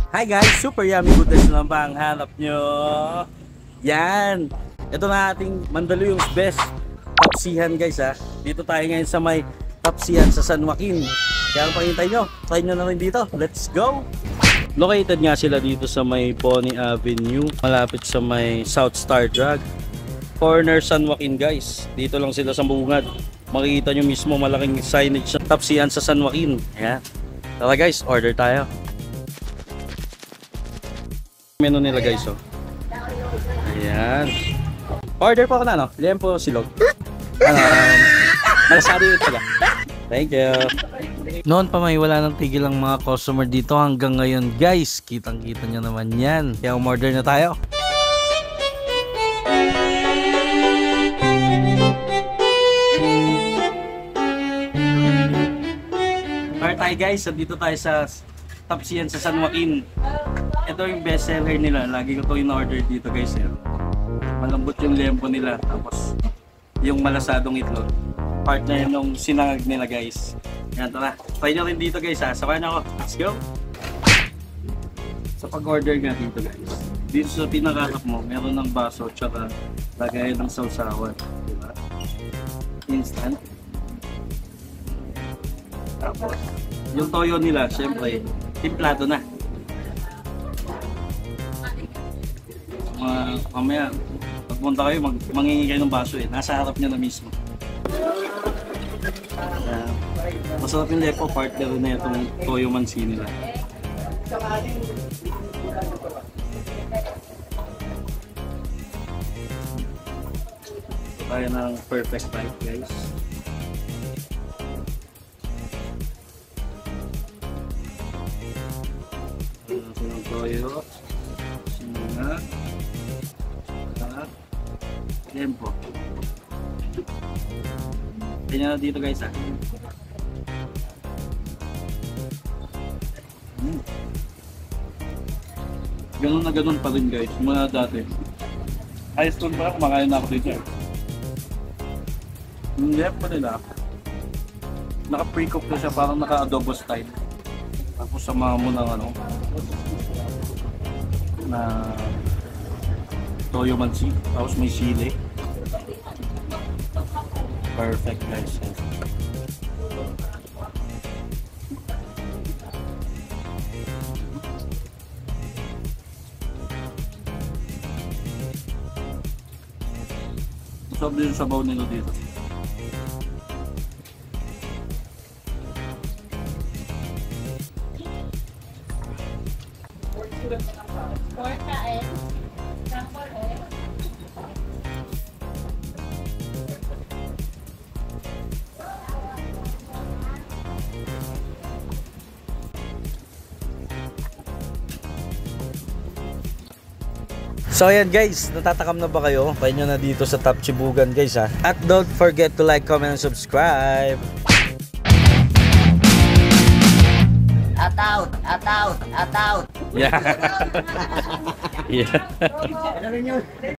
Hi guys, super yummy goodness lang ba ang hanap nyo? Yan! Ito na ating Mandaluyong's best tapsihan guys ha. Dito tayo ngayon sa may tapsihan sa San Joaquin. Kaya pakintay nyo, try nyo na rin dito. Let's go! Located nga sila dito sa may Pony Avenue, malapit sa may South Star Drug. Corner San Joaquin guys. Dito lang sila sa bungad. Makikita nyo mismo malaking signage sa tapsihan sa San Joaquin. Ayan. Tara guys, order tayo. Menu nila guys oh. Ayan. Order po ako na no? Liempo silog. Malasado yun pala. Thank you. Noon pa may wala nang tigil ang mga customer dito hanggang ngayon guys. Kitang kita nyo naman yan. Kaya umorder na tayo. Alright tayo guys, dito tayo sa tapsihan sa San Joaquin. Ito yung best seller nila. Lagi ko ito in-order dito guys. Malambot yung liempo nila. Tapos yung malasadong itlog. Partner nung sinangag nila guys. Yan, tara. Try nyo rin dito guys ha. Samahan ako. Let's go! Sa pag-order nga dito guys. Dito sa pinakatap mo, meron ng baso tsaka lagay ng sausawan. Diba? Instant. Tapos yung toyo nila, syempre, timplado na. Mamaya, pagpunta kayo, mangingi kayo ng baso nasa harap niya na mismo. Masarap yung lepo, partner na itong toyo mansi nila. Tayo ng perfect bite guys. Yung toyo. Sinunga. Liempo. Tingnan na dito guys ha. Ganun na ganun pa rin guys, mula dati. High school pa, kumakain na ako dito. Yung liempo nila, naka-pre-cook na siya, parang naka-adobo style. Tapos sama mo ng ano, na toyo mansi, tapos may sili. Perfect guys. Masarap din yung sabaw nila dito. So ayan guys, natatakam na ba kayo? Try nyo na dito sa Top Chibugan guys ha. At don't forget to like, comment, and subscribe. At out, at out, at out. Yeah. Yeah.